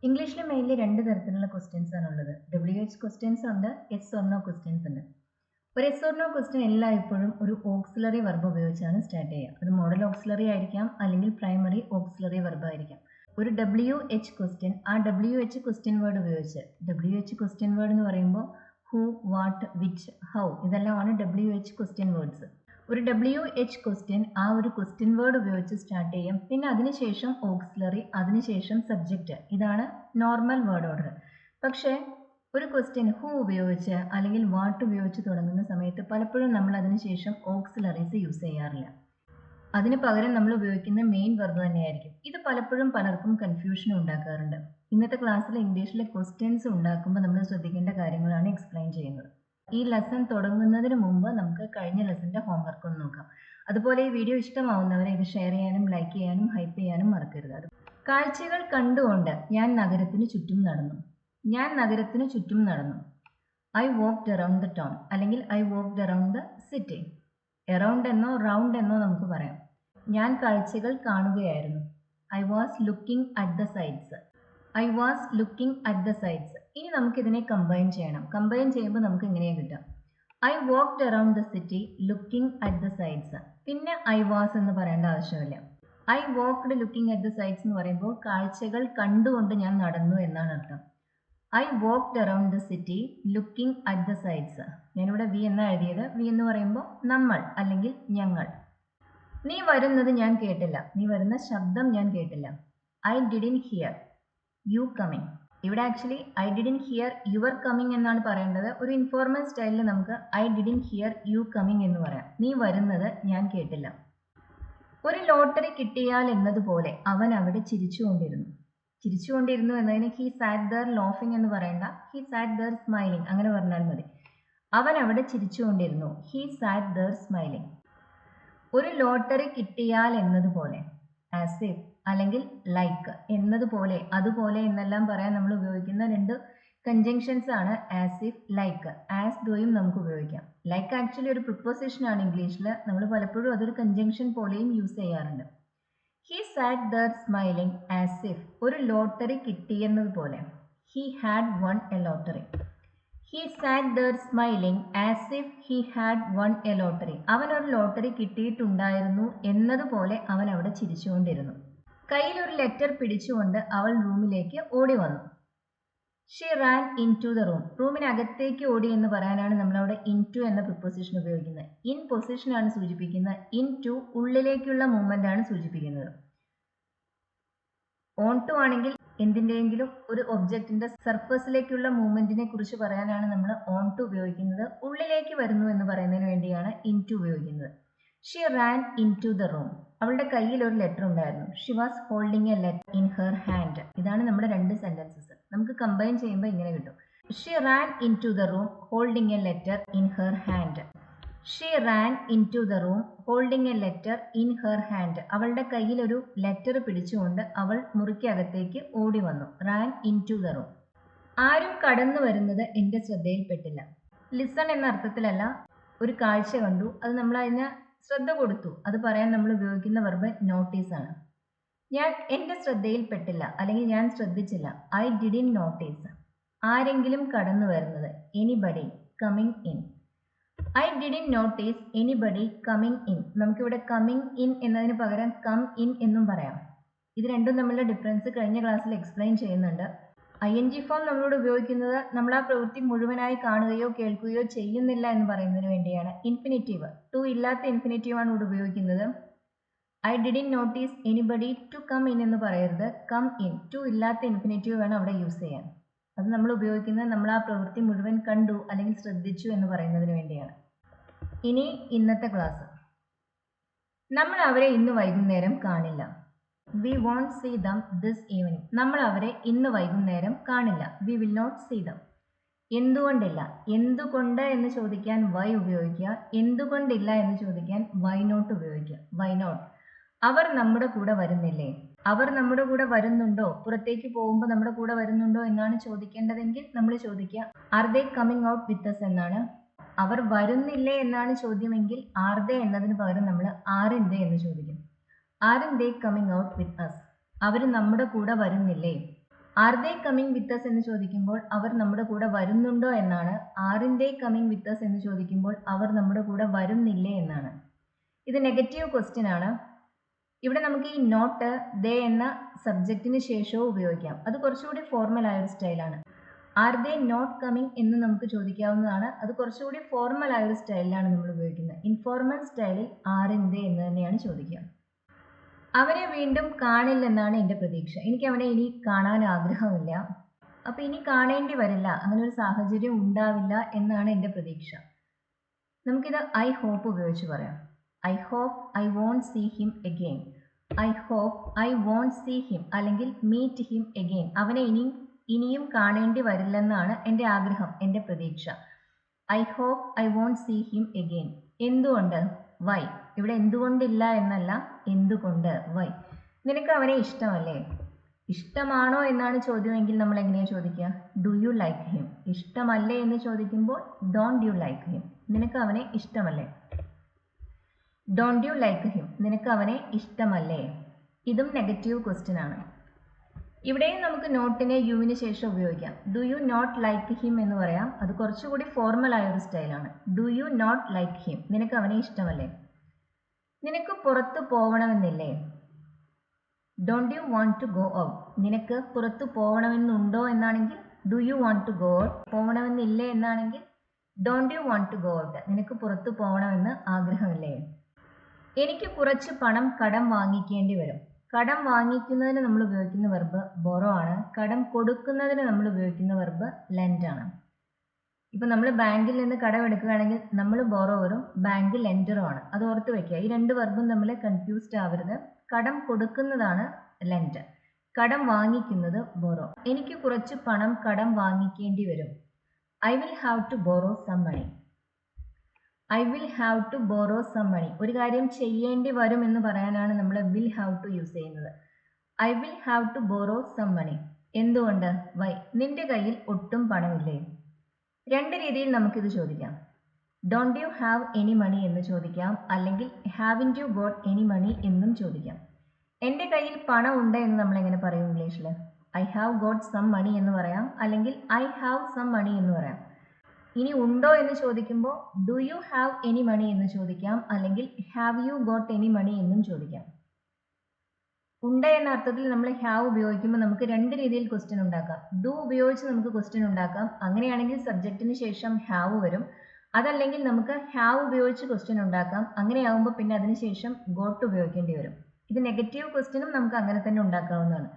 ഇംഗ്ലീഷിൽ മെയിൻലി രണ്ട് തരത്തിലുള്ള ക്വസ്റ്റ്യൻസ് ആണ് ഉള്ളത്. WH ക്വസ്റ്റ്യൻസ് ഉണ്ട്, യെസ് ഓർ നോ ക്വസ്റ്റ്യൻസ് ഉണ്ട്. ഒരു യെസ് ഓർ നോ ക്വസ്റ്റ്യൻ എല്ലായ്പ്പോഴും ഒരു ഓക്സിലറി വെർബ് ഉപയോഗിച്ചാണ് സ്റ്റാർട്ട് ചെയ്യുക. അത് മോഡൽ ഓക്സിലറി ആയിരിക്കാം, അല്ലെങ്കിൽ പ്രൈമറി ഓക്സിലറി വെർബ് ആയിരിക്കാം. ഒരു WH ക്വസ്റ്റ്യൻ, ആ WH ക്വസ്റ്റ്യൻ വേർഡ് ഉപയോഗിച്ച്, WH ക്വസ്റ്റ്യൻ വേർഡ് എന്ന് പറയുമ്പോൾ ഹൂ, വാട്ട്, വിച്ച്, ഹൗ, ഇതെല്ലാമാണ് WH ക്വസ്റ്റ്യൻ വേർഡ്സ്. ഒരു WH ക്വസ്റ്റ്യൻ ആ ഒരു ക്വസ്റ്റ്യൻ വേർഡ് ഉപയോഗിച്ച് സ്റ്റാർട്ട് ചെയ്യും. പിന്നെ അതിനുശേഷം ഓക്സിലറി, അതിനുശേഷം സബ്ജക്റ്റ്. ഇതാണ് നോർമൽ വേർഡ് ഓർഡർ. പക്ഷേ ഒരു ക്വസ്റ്റ്യൻ ഹൂ ഉപയോഗിച്ച് അല്ലെങ്കിൽ വാട്ട് ഉപയോഗിച്ച് തുടങ്ങുന്ന സമയത്ത് പലപ്പോഴും നമ്മൾ അതിനുശേഷം ഓക്സിലറീസ് യൂസ് ചെയ്യാറില്ല. അതിന് പകരം നമ്മൾ ഉപയോഗിക്കുന്ന മെയിൻ വെർബ് തന്നെയായിരിക്കും. ഇത് പലപ്പോഴും പലർക്കും കൺഫ്യൂഷൻ ഉണ്ടാക്കാറുണ്ട്. ഇന്നത്തെ ക്ലാസ്സിൽ ഇംഗ്ലീഷിലെ ക്വസ്റ്റ്യൻസ് ഉണ്ടാക്കുമ്പോൾ നമ്മൾ ശ്രദ്ധിക്കേണ്ട കാര്യങ്ങളാണ് എക്സ്പ്ലെയിൻ ചെയ്യുന്നത്. ഈ ലെസൺ തുടങ്ങുന്നതിന് മുമ്പ് നമുക്ക് കഴിഞ്ഞ ലെസൻ്റെ ഹോംവർക്ക് ഒന്ന് നോക്കാം. അതുപോലെ ഈ വീഡിയോ ഇഷ്ടമാവുന്നവരെ ഇത് ഷെയർ ചെയ്യാനും ലൈക്ക് ചെയ്യാനും ഹൈപ്പ് ചെയ്യാനും മറക്കരുത്. കാഴ്ചകൾ കണ്ടുകൊണ്ട് ഞാൻ നഗരത്തിന് ചുറ്റും നടന്നു. ഞാൻ നഗരത്തിന് ചുറ്റും നടന്നു. I walked around the town, അല്ലെങ്കിൽ I walked around the city. Around എന്നോ റൗണ്ട് എന്നോ നമുക്ക് പറയാം. ഞാൻ കാഴ്ചകൾ കാണുകയായിരുന്നു. I was looking at the sides. I was looking at the sides. ഇനി നമുക്കിതിനെ കമ്പൈൻ ചെയ്യണം. കമ്പൈൻ ചെയ്യുമ്പോൾ നമുക്ക് ഇങ്ങനെയാണ് കിട്ടുക. I walked around the city looking at the sides. പിന്നെ ഐ വാസ് എന്ന് പറയേണ്ട ആവശ്യമില്ല. I walked looking at the sides എന്ന് പറയുമ്പോൾ കാഴ്ചകൾ കണ്ടുകൊണ്ട് ഞാൻ നടന്നു എന്നാണ് അർത്ഥം. I walked around the city looking at the sides. ഞാനിവിടെ വി എന്നാണ് എഴുതിയത്. വി എന്ന് പറയുമ്പോൾ നമ്മൾ അല്ലെങ്കിൽ ഞങ്ങൾ. നീ വരുന്നത് ഞാൻ കേട്ടില്ല. നീ വരുന്ന ശബ്ദം ഞാൻ കേട്ടില്ല. I didn't hear you coming. ഇവിടെ actually I didn't hear your coming എന്നാണ് പറയേണ്ടത്. ഒരു ഇൻഫോർമൽ സ്റ്റൈലിൽ നമുക്ക് I didn't hear you coming എന്ന് പറയാം. നീ വരുന്നത് ഞാൻ കേട്ടില്ല. ഒരു ലോട്ടറി കിട്ടിയാൽ എന്നതുപോലെ അവൻ അവിടെ ചിരിച്ചുകൊണ്ടിരുന്നു. ചിരിച്ചുകൊണ്ടിരുന്നു എന്നതിന് ഹി സാറ്റ് ദർ ലോഫിംഗ് എന്ന് പറയണ്ട, ഹി സാറ്റ് ദർ സ്മൈലിംഗ് അങ്ങനെ പറഞ്ഞാൽ മതി. അവൻ അവിടെ ചിരിച്ചുകൊണ്ടിരുന്നു. He sat there smiling. ഒരു ലോട്ടറി കിട്ടിയാൽ എന്നതുപോലെ, ആസ് ഇഫ് അല്ലെങ്കിൽ ലൈക്ക്, എന്നതുപോലെ, അതുപോലെ എന്നെല്ലാം പറയാൻ നമ്മൾ ഉപയോഗിക്കുന്ന രണ്ട് കൺജങ്ഷൻസ് ആണ് ആസ് ഇഫ്, ലൈക്ക്. ആസ് ദോയും നമുക്ക് ഉപയോഗിക്കാം. ലൈക്ക് ആക്ച്വലി ഒരു പ്രിപ്പോസിഷൻ ആണ് ഇംഗ്ലീഷിൽ. നമ്മൾ പലപ്പോഴും അതൊരു കൺജങ്ഷൻ പോലെയും യൂസ് ചെയ്യാറുണ്ട്. He sat there smiling as if, ഒരു ലോട്ടറി കിട്ടിയെന്നതുപോലെ. He had won a lottery. He sat there smiling as if he had won a lottery. അവൻ ഒരു ലോട്ടറി കിട്ടിയിട്ടുണ്ടായിരുന്നു എന്നതുപോലെ അവൻ അവിടെ ചിരിച്ചുകൊണ്ടിരുന്നു. കയ്യിൽ ഒരു ലെറ്റർ പിടിച്ചുകൊണ്ട് അവൾ റൂമിലേക്ക് ഓടി വന്നു. She ran into the room. റൂമിനകത്തേക്ക് ഓടി എന്ന് പറയാനാണ് നമ്മളവിടെ ഇൻ ടു എന്ന പ്രിപ്പോസിഷൻ ഉപയോഗിക്കുന്നത്. ഇൻ പൊസിഷനാണ് സൂചിപ്പിക്കുന്നത്. ഇൻ ടു ഉള്ളിലേക്കുള്ള മൂവ്മെന്റ് ആണ് സൂചിപ്പിക്കുന്നത്. ഓൺ ടു ആണെങ്കിൽ എന്തിൻ്റെയെങ്കിലും ഒരു ഒബ്ജക്റ്റിന്റെ സർഫസിലേക്കുള്ള മൂവ്മെന്റിനെ കുറിച്ച് പറയാനാണ് നമ്മൾ ഓൺ ടു ഉപയോഗിക്കുന്നത്. ഉള്ളിലേക്ക് വരുന്നു എന്ന് പറയുന്നതിന് വേണ്ടിയാണ് ഇൻ ടു ഉപയോഗിക്കുന്നത്. She ran into the room. അവളുടെ കയ്യിൽ ഒരു ലെറ്റർ ഉണ്ടായിരുന്നു. She was holding a letter in her hand. ഇതാണ് നമ്മുടെ രണ്ട് സെന്റൻസസ്. നമുക്ക് കമ്പൈൻ ചെയ്യുമ്പോൾ ഇങ്ങനെ കിട്ടും. She ran into the room holding a letter in her hand. She ran into the room holding a letter in her hand. അവളുടെ കയ്യിൽ ഒരു ലെറ്റർ പിടിച്ചുകൊണ്ട് അവൾ മുറിക്കകത്തേക്ക് ഓടി വന്നു. Ran into the room. ആരും കടന്നു വരുന്നത് എൻ്റെ ശ്രദ്ധയിൽപ്പെട്ടില്ല. ലിസൺ എന്ന അർത്ഥത്തിലല്ല, ഒരു കാഴ്ച കണ്ടു, അത് നമ്മൾ അതിന് ശ്രദ്ധ കൊടുത്തു. അത് പറയാൻ നമ്മൾ ഉപയോഗിക്കുന്ന വെർബ് നോട്ടീസ് ആണ്. എൻ്റെ ശ്രദ്ധയിൽപ്പെട്ടില്ല അല്ലെങ്കിൽ ഞാൻ ശ്രദ്ധിച്ചില്ല. I didn't notice. ആരെങ്കിലും കടന്നു വരുന്നത്, anybody coming in. I didn't notice anybody coming in. നമുക്കിവിടെ കമ്മിങ് ഇൻ എന്നതിന് പകരം കം ഇൻ എന്നും പറയാം. ഇത് രണ്ടും തമ്മിലുള്ള ഡിഫറൻസ് കഴിഞ്ഞ ക്ലാസ്സിൽ എക്സ്പ്ലെയിൻ ചെയ്യുന്നുണ്ട്. ING ഫോം നമ്മളോട് ഉപയോഗിക്കുന്നത് നമ്മൾ ആ പ്രവൃത്തി മുഴുവനായി കാണുകയോ കേൾക്കുകയോ ചെയ്യുന്നില്ല എന്ന് പറയുന്നതിന് വേണ്ടിയാണ്. ഇൻഫിനിറ്റീവ്, ടു ഇല്ലാത്ത ഇൻഫിനിറ്റീവ് ആണ് ഇവിടെ ഉപയോഗിക്കുന്നത്. I didn't notice anybody to come in എന്ന് പറയരുത്. കം ഇൻ, ടു ഇല്ലാത്ത ഇൻഫിനിറ്റീവ് വേണം അവിടെ യൂസ് ചെയ്യാൻ. അത് നമ്മൾ ഉപയോഗിക്കുന്നത് നമ്മൾ ആ പ്രവൃത്തി മുഴുവൻ കണ്ടു അല്ലെങ്കിൽ ശ്രദ്ധിച്ചു എന്ന് പറയുന്നതിന് വേണ്ടിയാണ്. ഇനി ഇന്നത്തെ ക്ലാസ്. നമ്മൾ അവരെ ഇന്ന് വൈകുന്നേരം കാണില്ല. We won't see them this evening. നമ്മൾ അവരെ ഇന്ന് വൈകുന്നേരം കാണില്ല. We will not see them. എന്തുകൊണ്ടില്ല? എന്തുകൊണ്ട് എന്ന് ചോദിക്കാൻ why ഉപയോഗിക്കുക. എന്തുകൊണ്ടില്ല എന്ന് ചോദിക്കാൻ why not ഉപയോഗിക്കുക. Why not? അവർ നമ്മുടെ കൂടെ വരുന്നില്ലേ? അവർ നമ്മുടെ കൂടെ വരുന്നുണ്ടോ? പുറത്തേക്ക് പോകുമ്പോൾ നമ്മുടെ കൂടെ വരുന്നുണ്ടോ എന്നാണ് ചോദിക്കേണ്ടതെങ്കിൽ നമ്മൾ ചോദിക്കുക R they coming out with us എന്നാണ്. അവർ വരുന്നില്ലേ എന്നാണ് ചോദ്യമെങ്കിൽ ആർ ദേ എന്നതിന് പകരം നമ്മൾ ആറിൻ്റ് എന്ന് ചോദിക്കും. Aren't they coming out with us. അവർ നമ്മുടെ കൂടെ വരുന്നില്ലേ? Are they coming with us എന്ന് ചോദിക്കുമ്പോൾ അവർ നമ്മുടെ കൂടെ വരുന്നുണ്ടോ എന്നാണ്. ആറിൻ ദേ കമ്മിങ് വിത്ത് അസ് എന്ന് ചോദിക്കുമ്പോൾ അവർ നമ്മുടെ കൂടെ വരുന്നില്ലേ എന്നാണ്. ഇത് നെഗറ്റീവ് ക്വസ്റ്റ്യൻ ആണ്. ഇവിടെ നമുക്ക് ഈ നോട്ട് ദേ എന്ന സബ്ജക്റ്റിന് ശേഷവും ഉപയോഗിക്കാം. അത് കുറച്ചുകൂടി ഫോർമൽ ആയ ഒരു സ്റ്റൈലാണ്. ആർ ദേ നോട്ട് കമ്മിങ് എന്ന് നമുക്ക് ചോദിക്കാവുന്നതാണ്. അത് കുറച്ചുകൂടി ഫോർമൽ ആയ ഒരു സ്റ്റൈലിലാണ് നമ്മൾ ഉപയോഗിക്കുന്നത്. ഇൻഫോർമൽ സ്റ്റൈലിൽ ആറിൻ ദേ എന്ന് തന്നെയാണ് ചോദിക്കുക. അവനെ വീണ്ടും കാണില്ലെന്നാണ് എൻ്റെ പ്രതീക്ഷ. എനിക്ക് അവനെ ഇനി കാണാൻ ആഗ്രഹമില്ല. അപ്പോൾ ഇനി കാണേണ്ടി വരില്ല, അങ്ങനെ ഒരു സാഹചര്യം ഉണ്ടാവില്ല എന്നാണ് എൻ്റെ പ്രതീക്ഷ. നമുക്കിത് ഐ ഹോപ്പ് ഉപയോഗിച്ച് പറയാം. I hope I won't see him again. I hope I won't see him അല്ലെങ്കിൽ മീറ്റ് ഹിം എഗെയിൻ. അവനെ ഇനിയും കാണേണ്ടി വരില്ലെന്നാണ് എൻ്റെ ആഗ്രഹം, എൻ്റെ പ്രതീക്ഷ. I hope I won't see him again. എന്തുകൊണ്ട്? വൈ. ഇവിടെ എന്തുകൊണ്ടില്ല എന്നല്ല, എന്തുകൊണ്ട്, വൈ. നിനക്ക് അവനെ ഇഷ്ടമല്ലേ? ഇഷ്ടമാണോ എന്നാണ് ചോദ്യമെങ്കിൽ നമ്മൾ എങ്ങനെയാണ് ചോദിക്കുക? Do you like him. ഇഷ്ടമല്ലേ എന്ന് ചോദിക്കുമ്പോൾ ഡോണ്ട് യു ലൈക്ക് ഹിം. നിനക്ക് അവനെ ഇഷ്ടമല്ലേ? Don't you like him. നിനക്ക് അവനെ ഇഷ്ടമല്ലേ? ഇതും നെഗറ്റീവ് ക്വസ്റ്റ്യൻ ആണ്. ഇവിടെയും നമുക്ക് നോട്ടിനെ യുവിന് ശേഷം ഉപയോഗിക്കാം. Do you not like him എന്ന് പറയാം. അത് കുറച്ചുകൂടി ഫോർമൽ ആയ ഒരു സ്റ്റൈലാണ്. Do you not like him. നിനക്ക് അവനെ ഇഷ്ടമല്ലേ? നിനക്ക് പുറത്തു പോകണമെന്നില്ലേ? Don't you want to go out. നിനക്ക് പുറത്തു പോകണമെന്നുണ്ടോ എന്നാണെങ്കിൽ do you want to go out. പോകണമെന്നില്ലേ എന്നാണെങ്കിൽ don't you want to go out. നിനക്ക് പുറത്തു പോകണമെന്ന് ആഗ്രഹമില്ലേ? എനിക്ക് കുറച്ച് പണം കടം വാങ്ങിക്കേണ്ടി വരും. കടം വാങ്ങിക്കുന്നതിന് നമ്മൾ ഉപയോഗിക്കുന്ന വെർബ് ബൊറോ ആണ്. കടം കൊടുക്കുന്നതിന് നമ്മൾ ഉപയോഗിക്കുന്ന വെർബ് ലെൻഡ് ആണ്. ഇപ്പം നമ്മൾ ബാങ്കിൽ നിന്ന് കടം എടുക്കുകയാണെങ്കിൽ നമ്മൾ ബൊറോവറും ബാങ്ക് ലെൻഡറും ആണ്. അത് ഓർത്ത് വെക്കുക. ഈ രണ്ട് വെർബും തമ്മിൽ കൺഫ്യൂസ്ഡ് ആവരുത്. കടം കൊടുക്കുന്നതാണ് ലെൻഡ്, കടം വാങ്ങിക്കുന്നത് ബൊറോ. എനിക്ക് കുറച്ച് പണം കടം വാങ്ങിക്കേണ്ടി വരും. I will have to borrow some money. I will have to borrow some money. ഒരു കാര്യം ചെയ്യേണ്ടി വരും എന്ന് പറയാനാണ് നമ്മൾ വിൽ ഹാവ് ടു യൂസ് ചെയ്യുന്നത്. I will have to borrow some money. എന്തുകൊണ്ട്? വൈ. നിന്റെ കയ്യിൽ ഒട്ടും പണമില്ലേ? രണ്ട് രീതിയിൽ നമുക്കിത് ചോദിക്കാം. Don't you have any money എന്ന് ചോദിക്കാം, അല്ലെങ്കിൽ haven't you got any money എന്നും ചോദിക്കാം. എൻ്റെ കയ്യിൽ പണം ഉണ്ട് എന്ന് നമ്മൾ എങ്ങനെ പറയും ഇംഗ്ലീഷിൽ? I have got some money എന്ന് പറയാം, അല്ലെങ്കിൽ ഐ ഹാവ് സം മണി എന്ന് പറയാം. ഇനി ഉണ്ടോ എന്ന് ചോദിക്കുമ്പോൾ do you have any money എന്ന് ചോദിക്കാം, അല്ലെങ്കിൽ have you got any money എന്നും ചോദിക്കാം. ഉണ്ട് എന്ന അർത്ഥത്തിൽ നമ്മൾ ഹാവ് ഉപയോഗിക്കുമ്പോൾ നമുക്ക് രണ്ട് രീതിയിൽ ക്വസ്റ്റ്യൻ ഉണ്ടാക്കാം. ഡു ഉപയോഗിച്ച് നമുക്ക് ക്വസ്റ്റ്യൻ ഉണ്ടാക്കാം. അങ്ങനെയാണെങ്കിൽ സബ്ജക്റ്റിന് ശേഷം ഹാവ് വരും. അതല്ലെങ്കിൽ നമുക്ക് ഹാവ് ഉപയോഗിച്ച് ക്വസ്റ്റ്യൻ ഉണ്ടാക്കാം. അങ്ങനെയാകുമ്പോൾ പിന്നെ അതിനുശേഷം ഗോട്ട് ഉപയോഗിക്കേണ്ടി വരും. ഇത് നെഗറ്റീവ് ക്വസ്റ്റ്യനും നമുക്ക് അങ്ങനെ തന്നെ ഉണ്ടാക്കാവുന്നതാണ്.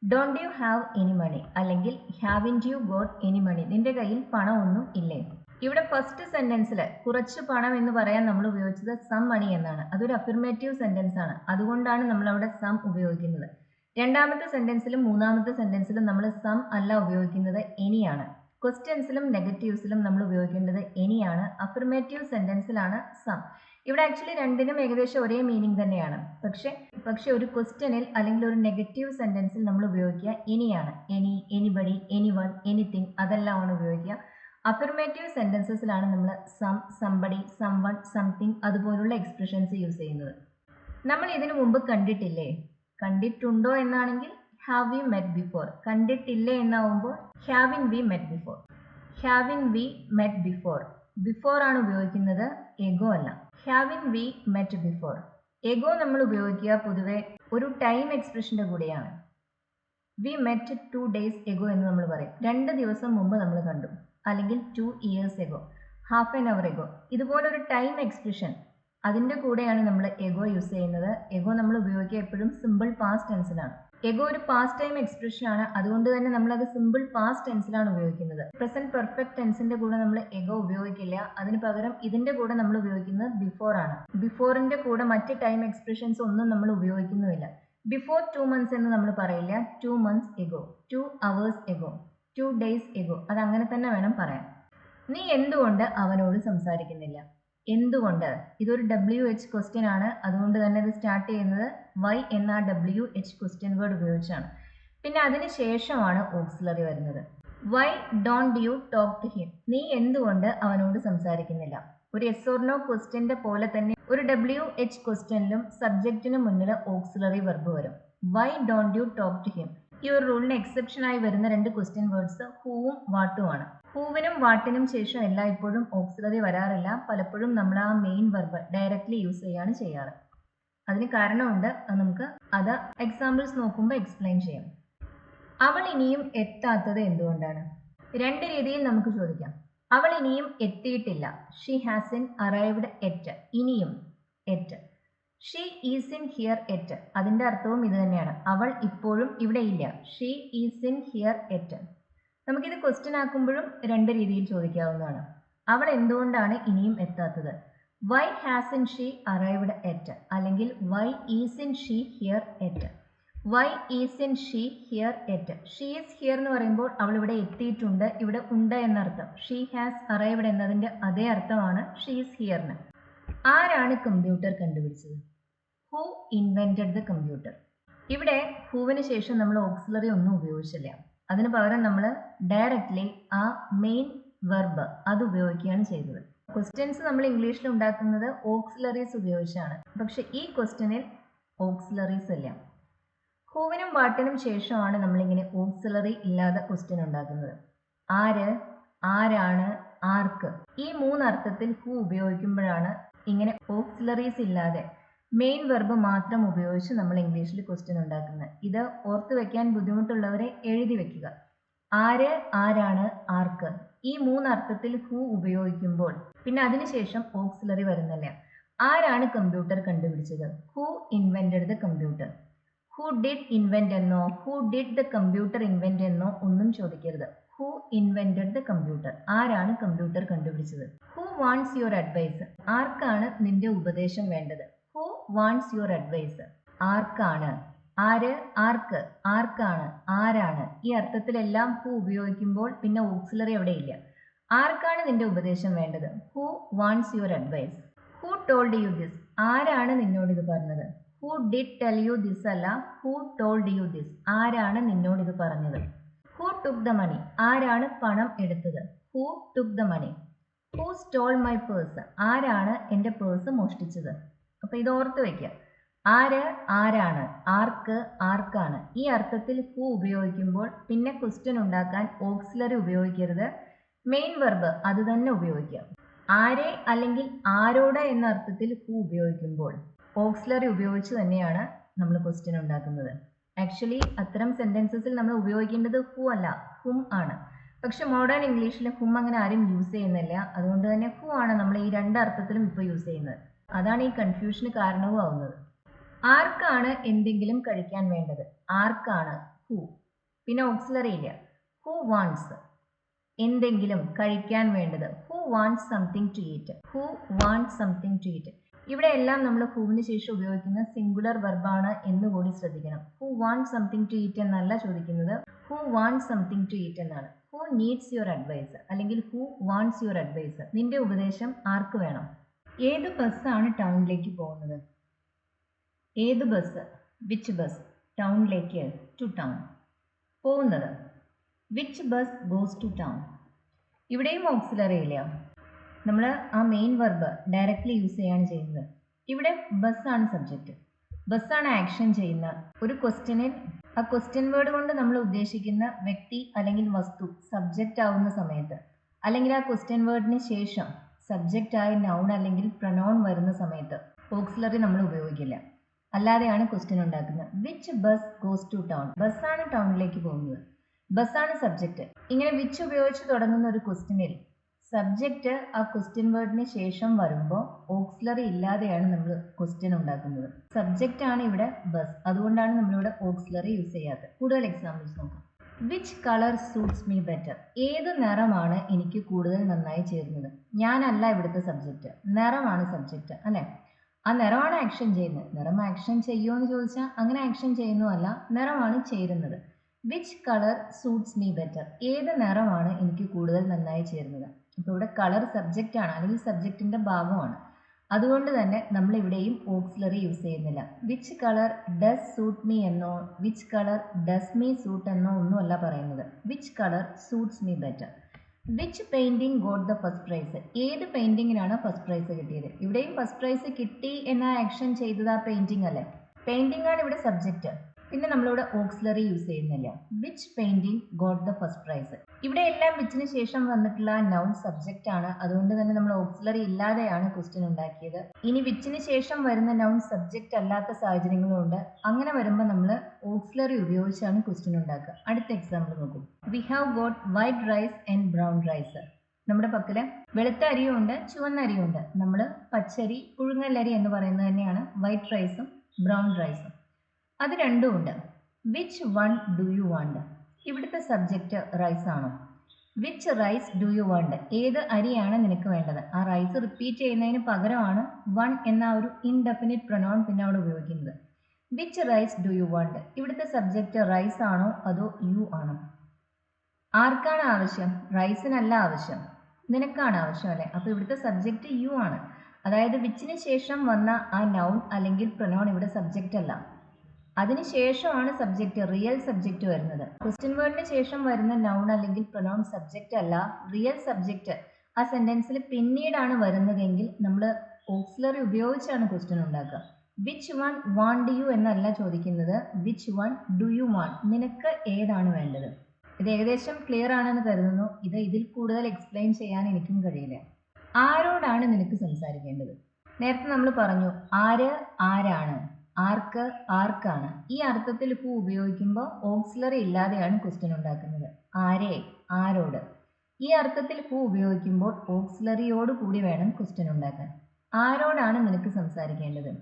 Don't you have any money അല്ലെങ്കിൽ haven't you got any money. നിന്റെ കയ്യിൽ പണമൊന്നും ഇല്ലേ? ഇവിടെ ഫസ്റ്റ് സെന്റൻസിൽ കുറച്ച് പണം എന്ന് പറയാൻ നമ്മൾ ഉപയോഗിച്ചത് സം മണി എന്നാണ്. അതൊരു അഫിർമേറ്റീവ് സെന്റൻസ് ആണ്. അതുകൊണ്ടാണ് നമ്മൾ അവിടെ സം ഉപയോഗിക്കുന്നത്. രണ്ടാമത്തെ സെന്റൻസിലും മൂന്നാമത്തെ സെന്റൻസിലും നമ്മൾ സം അല്ല ഉപയോഗിക്കുന്നത്, എനിയാണ്. ക്വസ്റ്റ്യൻസിലും നെഗറ്റീവ്സിലും നമ്മൾ ഉപയോഗിക്കേണ്ടത് എനിയാണ്. അഫിർമേറ്റീവ് സെന്റൻസിലാണ് സം. ഇവിടെ ആക്ച്വലി രണ്ടിനും ഏകദേശം ഒരേ മീനിങ് തന്നെയാണ്. പക്ഷെ ഒരു ക്വസ്റ്റ്യനിൽ അല്ലെങ്കിൽ ഒരു നെഗറ്റീവ് സെന്റൻസിൽ നമ്മൾ ഉപയോഗിക്കുക എനിയാണ്. എനി, എനിബഡി, എനിവൺ, എനിത്തിങ് അതെല്ലാമാണ് ഉപയോഗിക്കുക. അഫിർമേറ്റീവ് സെന്റൻസസിലാണ് നമ്മൾ സം, സംബഡി, സംവൺ, സംതിങ് അതുപോലുള്ള എക്സ്പ്രഷൻസ് യൂസ് ചെയ്യുന്നത്. നമ്മൾ ഇതിനു മുമ്പ് കണ്ടിട്ടില്ലേ? കണ്ടിട്ടുണ്ടോ എന്നാണെങ്കിൽ ഹാവ് വി മെറ്റ് ബിഫോർ. കണ്ടിട്ടില്ലേ എന്നാവുമ്പോൾ haven't we met before. Haven't we met before. Before ആണ് ഉപയോഗിക്കുന്നത്, എഗോ അല്ല. Haven't we met before. Ago നമ്മൾ ഉപയോഗിക്കുക പൊതുവെ ഒരു ടൈം എക്സ്പ്രഷൻ്റെ കൂടെയാണ്. വി മെറ്റ് 2 days എഗോ എന്ന് നമ്മൾ പറയും. 2 ദിവസം മുമ്പ് നമ്മൾ കണ്ടു, അല്ലെങ്കിൽ 2 years ago, half an hour ago. ഇതുപോലൊരു ടൈം എക്സ്പ്രഷൻ അതിൻ്റെ കൂടെയാണ് നമ്മൾ എഗോ യൂസ് ചെയ്യുന്നത്. എഗോ നമ്മൾ ഉപയോഗിക്കുക എപ്പോഴും സിമ്പിൾ പാസ്റ്റ് ടെൻസിലാണ്. എഗോ ഒരു പാസ്റ്റ് ടൈം എക്സ്പ്രഷൻ ആണ്. അതുകൊണ്ട് തന്നെ നമ്മളത് സിമ്പിൾ പാസ്റ്റ് ടെൻസിലാണ് ഉപയോഗിക്കുന്നത്. പ്രസന്റ് പെർഫെക്റ്റ് ടെൻസിന്റെ കൂടെ നമ്മൾ എഗോ ഉപയോഗിക്കില്ല. അതിന് പകരം ഇതിന്റെ കൂടെ നമ്മൾ ഉപയോഗിക്കുന്നത് ബിഫോർ ആണ്. ബിഫോറിന്റെ കൂടെ മറ്റ് ടൈം എക്സ്പ്രഷൻസ് ഒന്നും നമ്മൾ ഉപയോഗിക്കുന്നുമില്ല. ബിഫോർ 2 months എന്ന് നമ്മൾ പറയില്ല. 2 months ago, 2 hours ago, 2 days ago. അത് അങ്ങനെ തന്നെ വേണം പറയാൻ. നീ എന്തുകൊണ്ട് അവനോട് സംസാരിക്കുന്നില്ല? എന്തുകൊണ്ട്? ഇതൊരു WH ക്വസ്റ്റ്യൻ ആണ്. അതുകൊണ്ട് തന്നെ ഇത് സ്റ്റാർട്ട് ചെയ്യുന്നത് വൈ എന്ന WH ക്വസ്റ്റ്യൻ വേർഡ് ഉപയോഗിച്ചാണ്. പിന്നെ അതിന് ശേഷമാണ് ഓക്സിലറി വരുന്നത്. Why don't you talk to him? നീ എന്തുകൊണ്ട് അവനോട് സംസാരിക്കുന്നില്ല? ഒരു yes or no ക്വസ്റ്റ്യൻ്റെ പോലെ തന്നെ ഒരു WH ക്വസ്റ്റ്യനിലും സബ്ജക്റ്റിന് മുന്നിൽ ഓക്സിലറി വെർബ് വരും. Why don't you talk to him? ഈ ഒരു റൂളിന് എക്സെപ്ഷൻ ആയി വരുന്ന രണ്ട് ക്വസ്റ്റ്യൻ വേർഡ്സ് ഹൂവും വാട്ടുമാണ്. ഹൂവിനും വാട്ടിനും ശേഷം എല്ലായ്പ്പോഴും ഓക്സിലറി വരാറില്ല. പലപ്പോഴും നമ്മൾ ആ മെയിൻ വെർബ് ഡയറക്റ്റ്ലി യൂസ് ചെയ്യാണ് ചെയ്യാറ്. അതിന് കാരണമുണ്ട്. അത് നമുക്ക് എക്സാമ്പിൾസ് നോക്കുമ്പോൾ എക്സ്പ്ലെയിൻ ചെയ്യാം. അവൾ ഇനിയും എത്താത്തത് എന്തുകൊണ്ടാണ്? രണ്ട് രീതിയിൽ നമുക്ക് ചോദിക്കാം. അവൾ ഇനിയും എത്തിയിട്ടില്ല. She hasn't arrived yet. ഇനിയും yet. She isn't here yet. അതിൻ്റെ അർത്ഥവും ഇത് തന്നെയാണ്. അവൾ ഇപ്പോഴും ഇവിടെ ഇല്ല. She isn't here yet. നമുക്കിത് ക്വസ്റ്റ്യൻ ആക്കുമ്പോഴും രണ്ട് രീതിയിൽ ചോദിക്കാവുന്നതാണ്. അവൾ എന്തുകൊണ്ടാണ് ഇനിയും എത്താത്തത്? Why hasn't she arrived yet, അല്ലെങ്കിൽ why isn't she here yet. Why isn't she here yet. She is here എന്ന് പറയുമ്പോൾ അവൾ ഇവിടെ എത്തിയിട്ടുണ്ട്, ഇവിടെ ഉണ്ട് എന്നർത്ഥം. ഷീ ഹാസ് അറൈവ്ഡ് എന്നതിൻ്റെ അതേ അർത്ഥമാണ് ഷീ ഈസ് ഹിയറിന്. ആരാണ് കമ്പ്യൂട്ടർ കണ്ടുപിടിച്ചത്? Who invented the computer. ഇവിടെ ഹൂവിന് ശേഷം നമ്മൾ ഓക്സിലറി ഒന്നും ഉപയോഗിച്ചില്ല. അതിന് പകരം നമ്മൾ ഡയറക്റ്റ്ലി ആ മെയിൻ വെർബ് അത് ഉപയോഗിക്കുകയാണ് ചെയ്തത്. ക്വസ്റ്റ്യൻസ് നമ്മൾ ഇംഗ്ലീഷിൽ ഉണ്ടാക്കുന്നത് ഓക്സിലറീസ് ഉപയോഗിച്ചാണ്. പക്ഷെ ഈ ക്വസ്റ്റ്യനിൽ ഓക്സിലറീസ് ഇല്ല. ഹൂവിനും വാട്ടിനും ശേഷമാണ് നമ്മളിങ്ങനെ ഓക്സിലറി ഇല്ലാതെ ക്വസ്റ്റ്യൻ ഉണ്ടാക്കുന്നത്. ആര്, ആരാണ്, ആർക്ക്, ഈ മൂന്നർത്ഥത്തിൽ ഹൂ ഉപയോഗിക്കുമ്പോഴാണ് ഇങ്ങനെ ഓക്സിലറീസ് ഇല്ലാതെ മെയിൻ വെർബ് മാത്രം ഉപയോഗിച്ച് നമ്മൾ ഇംഗ്ലീഷിൽ ക്വസ്റ്റ്യൻ ഉണ്ടാക്കുന്നത്. ഇത് ഓർത്ത് വെക്കാൻ ബുദ്ധിമുട്ടുള്ളവരെ എഴുതി വെക്കുക. ആര്, ആരാണ്, ആർക്ക്, ഈ മൂന്നർത്ഥത്തിൽ ഹൂ ഉപയോഗിക്കുമ്പോൾ പിന്നെ അതിനുശേഷം ഓക്സിലറി വരുന്നില്ല. ആരാണ് കമ്പ്യൂട്ടർ കണ്ടുപിടിച്ചത്? Who invented the computer. Who did invent എന്നോ who did the computer invent എന്നോ ഒന്നും ചോദിക്കരുത്. Who invented the computer. ആരാണ് കമ്പ്യൂട്ടർ കണ്ടുപിടിച്ചത്? Who wants your advice. ആർക്കാണ് നിന്റെ ഉപദേശം വേണ്ടത്? Who wants your advice. ആർക്കാണ്, ആര്, ആർക്ക്, ആർക്കാണ്, ആരാണ്, ഈ അർത്ഥത്തിലെല്ലാം ഹൂ ഉപയോഗിക്കുമ്പോൾ പിന്നെ ഓക്സിലറി അവിടെ ഇല്ല. ആർക്കാണ് നിന്റെ ഉപദേശം വേണ്ടത്? Who wants your advice. Who told you this. ആരാണ് നിന്നോട് ഇത് പറഞ്ഞത്? Who did tell you this അല്ല, ഹൂ ടോൾഡ് യു ദിസ്. ആരാണ് നിന്നോട് ഇത് പറഞ്ഞത്? Who took the money. ആരാണ് പണം എടുത്തത്? Who took the money. Who stole my purse. ആരാണ് എൻ്റെ പേഴ്സ് മോഷ്ടിച്ചത്? അപ്പോൾ ഇത് ഓർത്ത് വയ്ക്കുക. ആര്, ആരാണ്, ആർക്ക്, ആർക്കാണ്, ഈ അർത്ഥത്തിൽ ഹൂ ഉപയോഗിക്കുമ്പോൾ പിന്നെ ക്വസ്റ്റ്യൻ ഉണ്ടാക്കാൻ ഓക്സിലറി ഉപയോഗിക്കരുത്. മെയിൻ വെർബ് അത് തന്നെ ഉപയോഗിക്കുക. ആരെ അല്ലെങ്കിൽ ആരോട് എന്ന അർത്ഥത്തിൽ ഹൂ ഉപയോഗിക്കുമ്പോൾ ഓക്സിലറി ഉപയോഗിച്ച് തന്നെയാണ് നമ്മൾ ക്വസ്റ്റ്യൻ ഉണ്ടാക്കുന്നത്. ആക്ച്വലി അത്തരം സെൻറ്റൻസസിൽ നമ്മൾ ഉപയോഗിക്കേണ്ടത് ഹൂ അല്ല, ഹും ആണ്. പക്ഷെ മോഡേൺ ഇംഗ്ലീഷിൽ ഹും അങ്ങനെ ആരും യൂസ് ചെയ്യുന്നില്ല. അതുകൊണ്ട് തന്നെ ഹൂ ആണ് നമ്മൾ ഈ രണ്ട് അർത്ഥത്തിലും ഇപ്പോൾ യൂസ് ചെയ്യുന്നത്. അതാണ് ഈ കൺഫ്യൂഷന് കാരണവും ആവുന്നത്. ആർക്കാണ് എന്തെങ്കിലും കഴിക്കാൻ വേണ്ടത്? ആർക്കാണ്, ഹൂ. പിന്നെ ഓക്സിലറി ഇല്ല. ഹൂ വാണ്ട്സ് എന്തെങ്കിലും കഴിക്കാൻ വേണ്ടത്. Who wants something to eat. Who wants something to eat. ഇവിടെ എല്ലാം നമ്മൾ ഹൂവിന് ശേഷം ഉപയോഗിക്കുന്ന സിംഗുലർ വെർബാണ് എന്നുകൂടി ശ്രദ്ധിക്കണം. Who wants something to eat എന്നല്ല ചോദിക്കുന്നത്, who wants something to eat എന്നാണ്. ഹൂ നീഡ്സ് യുവർ അഡ്വൈസ് അല്ലെങ്കിൽ ഹൂ വാണ്ട്സ് യുവർ അഡ്വൈസ്. നിന്റെ ഉപദേശം ആർക്ക് വേണം? ഏത് ബസ്സാണ് ടൗണിലേക്ക് പോകുന്നത്? ഏത് ബസ്, വിച്ച് ബസ്, ടൗണിലേക്ക്, ടു ടൗൺ. പോകുന്നത്, which bus goes to town. ഇവിടെയും ഓക്സിലറി ഇല്ല. നമ്മൾ ആ മെയിൻ വെർബ് ഡയറക്റ്റ്ലി യൂസ് ചെയ്യാണ് ചെയ്യുന്നത്. ഇവിടെ ബസ്സാണ് സബ്ജക്റ്റ്, ബസ്സാണ് ആക്ഷൻ ചെയ്യുന്ന ഒരു ക്വസ്റ്റ്യനിൽ ആ ക്വസ്റ്റ്യൻ വേർഡ് കൊണ്ട് നമ്മൾ ഉദ്ദേശിക്കുന്ന വ്യക്തി അല്ലെങ്കിൽ വസ്തു സബ്ജക്റ്റ് ആവുന്ന സമയത്ത്, അല്ലെങ്കിൽ ആ ക്വസ്റ്റ്യൻ വേർഡിന് ശേഷം സബ്ജക്റ്റ് ആയ നൗൺ അല്ലെങ്കിൽ പ്രൊനൗൺ വരുന്ന സമയത്ത് ഓക്സിലറി നമ്മൾ ഉപയോഗിക്കില്ല. അല്ലാതെയാണ് ക്വസ്റ്റ്യൻ ഉണ്ടാക്കുന്നത്. Which bus goes to town. ബസ്സാണ് ടൗണിലേക്ക് പോകുന്നത്, ബസ്സാണ് സബ്ജക്റ്റ്. ഇങ്ങനെ വിച്ച് ഉപയോഗിച്ച് തുടങ്ങുന്ന ഒരു ക്വസ്റ്റ്യനിൽ സബ്ജക്റ്റ് ആ ക്വസ്റ്റ്യൻ വേർഡിന് ശേഷം വരുമ്പോൾ ഓക്സിലറി ഇല്ലാതെയാണ് നമ്മൾ ക്വസ്റ്റ്യൻ ഉണ്ടാക്കുന്നത്. സബ്ജക്റ്റ് ആണ് ഇവിടെ ബസ്, അതുകൊണ്ടാണ് നമ്മളിവിടെ ഓക്സിലറി യൂസ് ചെയ്യാത്തത്. കൂടുതൽ എക്സാമ്പിൾസ് നോക്കാം. Which colour suits me better. ഏത് നിറമാണ് എനിക്ക് കൂടുതൽ നന്നായി ചേരുന്നത്? ഞാനല്ല ഇവിടുത്തെ സബ്ജക്റ്റ്, നിറമാണ് സബ്ജക്റ്റ് അല്ലേ? ആ നിറമാണ് ആക്ഷൻ ചെയ്യുന്നത്. നിറം ആക്ഷൻ ചെയ്യുമോ എന്ന് ചോദിച്ചാൽ അങ്ങനെ ആക്ഷൻ ചെയ്യുന്നതല്ല, നിറമാണ് ചേരുന്നത്. Which colour suits me better. ഏത് നിറമാണ് എനിക്ക് കൂടുതൽ നന്നായി ചേരുന്നത്? അപ്പോൾ ഇവിടെ കളർ സബ്ജക്റ്റ് ആണ് അല്ലെങ്കിൽ സബ്ജക്റ്റിൻ്റെ ഭാഗമാണ്. അതുകൊണ്ട് തന്നെ നമ്മൾ ഇവിടെയും ഓക്സിലറി യൂസ് ചെയ്യുന്നില്ല. Which colour does suit me എന്നോ which colour does me suit എന്നോ ഒന്നുമല്ല പറയുന്നത്. Which colour suits me better. Which painting got the first prize. ഏത് പെയിൻറ്റിങ്ങിനാണ് ഫസ്റ്റ് പ്രൈസ് കിട്ടിയത്? ഇവിടെയും ഫസ്റ്റ് പ്രൈസ് കിട്ടി എന്ന ആക്ഷൻ ചെയ്തത് ആ പെയിൻറ്റിങ് അല്ലേ? പെയിൻറ്റിംഗ് ആണ് ഇവിടെ സബ്ജക്റ്റ്. പിന്നെ നമ്മളിവിടെ ഓക്സിലറി യൂസ് ചെയ്യുന്നില്ല. Which painting got the first price. ഇവിടെ എല്ലാം വിച്ചിന് ശേഷം വന്നിട്ടുള്ള നൗൺ സബ്ജക്റ്റ് ആണ്. അതുകൊണ്ട് തന്നെ നമ്മൾ ഓക്സിലറി ഇല്ലാതെയാണ് ക്വസ്റ്റ്യൻ ഉണ്ടാക്കിയത്. ഇനി വിച്ചിന് ശേഷം വരുന്ന നൗൺ സബ്ജക്റ്റ് അല്ലാത്ത സാഹചര്യങ്ങളുണ്ട്. അങ്ങനെ വരുമ്പോൾ നമ്മൾ ഓക്സിലറി ഉപയോഗിച്ചാണ് ക്വസ്റ്റ്യൻ ഉണ്ടാക്കുക. അടുത്ത എക്സാമ്പിൾ നോക്കൂ. We have got white rice and brown rice. നമ്മുടെ പക്കല് വെളുത്ത അരിയും ഉണ്ട്, ചുവന്ന അരിയും ഉണ്ട്. നമ്മൾ പച്ചരി, പുഴുങ്ങലരി എന്ന് പറയുന്നത് തന്നെയാണ് വൈറ്റ് റൈസും ബ്രൗൺ റൈസും. അത് രണ്ടും ഉണ്ട്. Which one do you want. ഇവിടുത്തെ സബ്ജക്റ്റ് റൈസ് ആണോ? Which rice do you want. ഏത് അരിയാണ് നിനക്ക് വേണ്ടത്? ആ റൈസ് റിപ്പീറ്റ് ചെയ്യുന്നതിന് പകരമാണ് വൺ എന്ന ഒരു ഇൻഡെഫിനിറ്റ് പ്രൊനൗൺ പിന്നെ അവിടെ ഉപയോഗിക്കുന്നത്. Which rice do you want. ഇവിടുത്തെ സബ്ജക്റ്റ് റൈസ് ആണോ അതോ യു ആണോ? ആർക്കാണ് ആവശ്യം? റൈസിനല്ല ആവശ്യം, നിനക്കാണ് ആവശ്യം അല്ലേ? അപ്പോൾ ഇവിടുത്തെ സബ്ജക്റ്റ് യു ആണ്. അതായത് വിച്ചിന് ശേഷം വന്ന ആ നൗൺ അല്ലെങ്കിൽ പ്രൊനൗൺ ഇവിടെ സബ്ജക്റ്റ് അല്ല. അതിനുശേഷമാണ് സബ്ജക്റ്റ്, റിയൽ സബ്ജക്റ്റ് വരുന്നത്. ക്വസ്റ്റ്യൻ വേർഡിന് ശേഷം വരുന്ന നൗൺ അല്ലെങ്കിൽ പ്രൊനൗൺ സബ്ജക്റ്റ് അല്ല, റിയൽ സബ്ജക്റ്റ് ആ സെന്റൻസിൽ പിന്നീടാണ് വരുന്നതെങ്കിൽ നമ്മൾ ഓക്സിലറി ഉപയോഗിച്ചാണ് ക്വസ്റ്റ്യൻ ഉണ്ടാക്കുക. വിച്ച് വൺ വാണ്ട് യു എന്നല്ല ചോദിക്കുന്നത്, which one do you want. നിനക്ക് ഏതാണ് വേണ്ടത്? ഇത് ഏകദേശം ക്ലിയർ ആണെന്ന് കരുതുന്നു. ഇതിൽ കൂടുതൽ എക്സ്പ്ലെയിൻ ചെയ്യാൻ എനിക്കും കഴിയില്ല. ആരോടാണ് നിനക്ക് സംസാരിക്കേണ്ടത്? നേരത്തെ നമ്മൾ പറഞ്ഞു ആര് ആരാണ്, ആർക്ക് ആർക്കാണ്. ഈ അർത്ഥത്തിൽ ഹു ഉപയോഗിക്കുമ്പോൾ ഓക്സിലറി ഇല്ലാതെയാണ് ക്വസ്റ്റ്യൻ ഉണ്ടാക്കുന്നത്. ആരെ, ആരോട്. ഈ അർത്ഥത്തിൽ ഹു ഉപയോഗിക്കുമ്പോൾ ഓക്സിലറിയോട് കൂടി വേണം ക്വസ്റ്റ്യൻ ഉണ്ടാക്കാൻ. ആരോടാണ് നിനക്ക് സംസാരിക്കേണ്ടത്?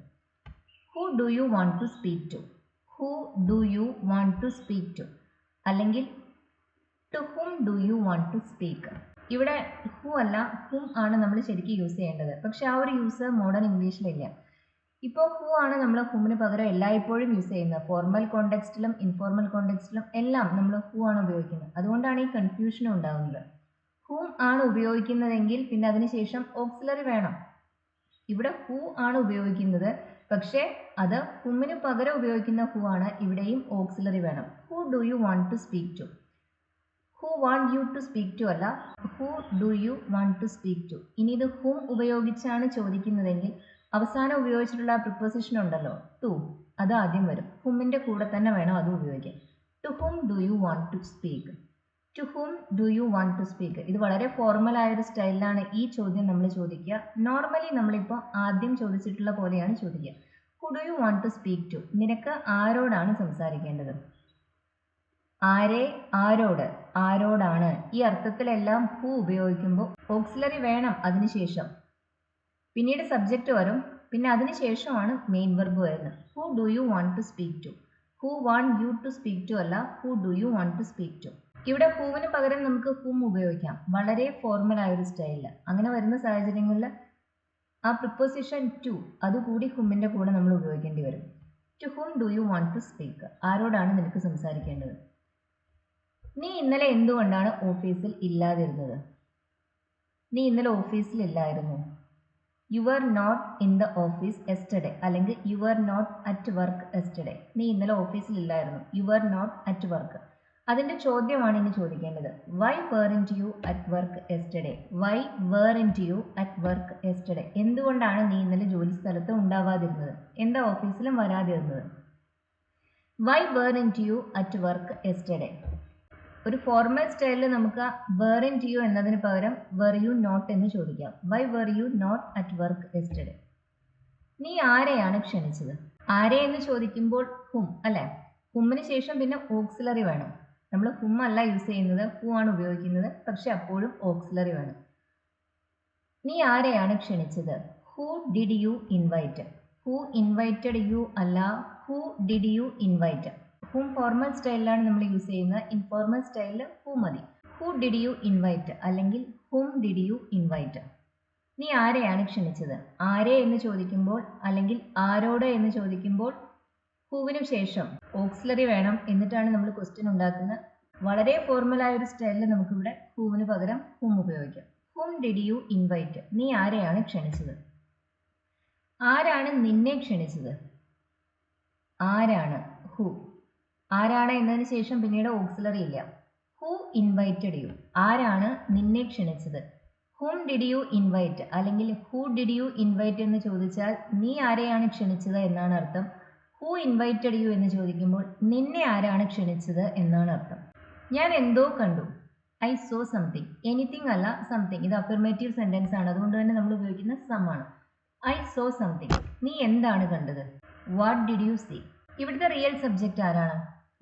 Who do you want to speak to. Who do you want to speak to. അല്ലെങ്കിൽ to whom do you want to speak. ഇവിടെ ഹു അല്ല ഹും ആണ് നമ്മൾ ശരിക്കും യൂസ് ചെയ്യേണ്ടത്. പക്ഷെ ആ ഒരു യൂസ് മോഡേൺ ഇംഗ്ലീഷിലില്ല. ഇപ്പോൾ ഹു ആണ് നമ്മൾ ഹുമിന് പകരം എല്ലായ്പ്പോഴും യൂസ് ചെയ്യുന്നത്. ഫോർമൽ കോണ്ടെക്സ്റ്റിലും ഇൻഫോർമൽ കോണ്ടെക്സ്റ്റിലും എല്ലാം നമ്മൾ ഹു ആണ് ഉപയോഗിക്കുന്നത്. അതുകൊണ്ടാണ് ഈ കൺഫ്യൂഷനും ഉണ്ടാകുന്നത്. ഹും ആണ് ഉപയോഗിക്കുന്നതെങ്കിൽ പിന്നെ അതിനുശേഷം ഓക്സിലറി വേണം. ഇവിടെ ഹു ആണ് ഉപയോഗിക്കുന്നത്, പക്ഷേ അത് ഹുമിന് പകരം ഉപയോഗിക്കുന്ന ഹു ആണ്. ഇവിടെയും ഓക്സിലറി വേണം. Who do you want to speak to. Who want you to speak to അല്ല, who do you want to speak to. ഇനി ഇത് ഹും ഉപയോഗിച്ചാണ് ചോദിക്കുന്നതെങ്കിൽ അവസാനം ഉപയോഗിച്ചിട്ടുള്ള ആ പ്രിപ്പോസിഷൻ ഉണ്ടല്ലോ ടു, അത് ആദ്യം വരും. ഹുമിൻ്റെ കൂടെ തന്നെ വേണം അത് ഉപയോഗിക്കാൻ. To whom do you want to speak. To whom do you want to speak. ഇത് വളരെ ഫോർമൽ ആയൊരു സ്റ്റൈലിലാണ് ഈ ചോദ്യം നമ്മൾ ചോദിക്കുക. നോർമലി നമ്മളിപ്പോൾ ആദ്യം ചോദിച്ചിട്ടുള്ള പോലെയാണ് ചോദിക്കുക. Who do you want to speak to. നിനക്ക് ആരോടാണ് സംസാരിക്കേണ്ടത്? ആരെ, ആരോട്, ആരോടാണ്. ഈ അർത്ഥത്തിലെല്ലാം ഹു ഉപയോഗിക്കുമ്പോൾ ഓക്സിലറി വേണം അതിനുശേഷം. പിന്നീട് സബ്ജക്റ്റ് വരും, പിന്നെ അതിനുശേഷമാണ് മെയിൻ വെർബ് വരുന്നത്. Who do you want to speak to. Who want you to speak to അല്ല, who do you want to speak to. ഇവിടെ ഹൂവിന് പകരം നമുക്ക് ഹും ഉപയോഗിക്കാം, വളരെ ഫോർമൽ ആയൊരു സ്റ്റൈലിൽ. അങ്ങനെ വരുന്ന സാഹചര്യങ്ങളിൽ ആ പ്രിപ്പോസിഷൻ ടു അതുകൂടി ഹുമിൻ്റെ കൂടെ നമ്മൾ ഉപയോഗിക്കേണ്ടി വരും. To whom do you want to speak. ആരോടാണ് നിനക്ക് സംസാരിക്കേണ്ടത്? നീ ഇന്നലെ എന്തുകൊണ്ടാണ് ഓഫീസിൽ ഇല്ലാതിരുന്നത്? നീ ഇന്നലെ ഓഫീസിൽ ഇല്ലായിരുന്നു. You are not in the office yesterday, അല്ലെങ്കിൽ you are not at work yesterday. നീ ഇന്നലെ ഓഫീസിൽ ഇല്ലായിരുന്നു. You are not at work. അതിൻ്റെ ചോദ്യമാണ് ഇനി ചോദിക്കേണ്ടത്. Why weren't you at work yesterday. Why weren't you at work yesterday. എന്തുകൊണ്ടാണ് നീ ഇന്നലെ ജോലി സ്ഥലത്ത് ഉണ്ടാവാതിരുന്നത്, എന്താ ഓഫീസിലും വരാതിരുന്നത്? Why weren't you at work yesterday. ഒരു ഫോർമൽ സ്റ്റൈലിൽ നമുക്ക് വെർന്റ് യു എന്നതിന് പകരം വെർ യു നോട്ട് എന്ന് ചോദിക്കാം. Why were you not at work yesterday. നീ ആരെയാണ് ക്ഷണിച്ചത്? ആരെ എന്ന് ചോദിക്കുമ്പോൾ ഹും അല്ലേ? ഹുമിന് ശേഷം പിന്നെ ഓക്സിലറി വേണം. നമ്മൾ ഹും അല്ല യൂസ് ചെയ്യുന്നത്, ഹു ആണ് ഉപയോഗിക്കുന്നത്. പക്ഷെ അപ്പോഴും ഓക്സിലറി വേണം. നീ ആരെയാണ് ക്ഷണിച്ചത്? Who did you invite. Who invited you അല്ല, who did you invite. Whom formal സ്റ്റൈലിലാണ് നമ്മൾ യൂസ് ചെയ്യുന്നത്. ഇൻഫോർമൽ സ്റ്റൈലിൽ ഹു മതി. ഹു ഡിഡ് യു ഇൻവൈറ്റ് അല്ലെങ്കിൽ ഹും ഡിഡ് യു ഇൻവൈറ്റ്. നീ ആരെയാണ് ക്ഷണിച്ചത്? ആരെ എന്ന് ചോദിക്കുമ്പോൾ അല്ലെങ്കിൽ ആരോട് എന്ന് ചോദിക്കുമ്പോൾ ഹുവിന് ശേഷം ഓക്സിലറി വേണം. എന്നിട്ടാണ് നമ്മൾ ക്വസ്റ്റ്യൻ ഉണ്ടാക്കുന്നത്. വളരെ ഫോർമലായ ഒരു സ്റ്റൈലിൽ നമുക്കിവിടെ ഹുവിന് പകരം ഹും ഉപയോഗിക്കാം. ഹും ഡിഡ് യു ഇൻവൈറ്റ്. നീ ആരെയാണ് ക്ഷണിച്ചത്? ആരാണ് നിന്നെ ക്ഷണിച്ചത്? ആരാണ്, ഹു. ആരാണ് എന്നതിന് ശേഷം പിന്നീട് ഓക്സിലറി ഇല്ല. Who invited you. ആരാണ് നിന്നെ ക്ഷണിച്ചത്? ഹും ഡിഡ് യു ഇൻവൈറ്റ് അല്ലെങ്കിൽ ഹു ഡിഡ് യു ഇൻവൈറ്റ് എന്ന് ചോദിച്ചാൽ നീ ആരെയാണ് ക്ഷണിച്ചത് എന്നാണ് അർത്ഥം. ഹൂ ഇൻവൈറ്റഡ് യു എന്ന് ചോദിക്കുമ്പോൾ നിന്നെ ആരാണ് ക്ഷണിച്ചത് എന്നാണ് അർത്ഥം. ഞാൻ എന്തോ കണ്ടു. I saw something. എനിത്തിങ് അല്ല, സംതിങ്. ഇത് അഫർമേറ്റീവ് സെന്റൻസ് ആണ്, അതുകൊണ്ട് തന്നെ നമ്മൾ ഉപയോഗിക്കുന്ന സം ആണ്. I saw something. നീ എന്താണ് കണ്ടത്? What did you see? ഇവിടുത്തെ റിയൽ സബ്ജക്റ്റ് ആരാണ്?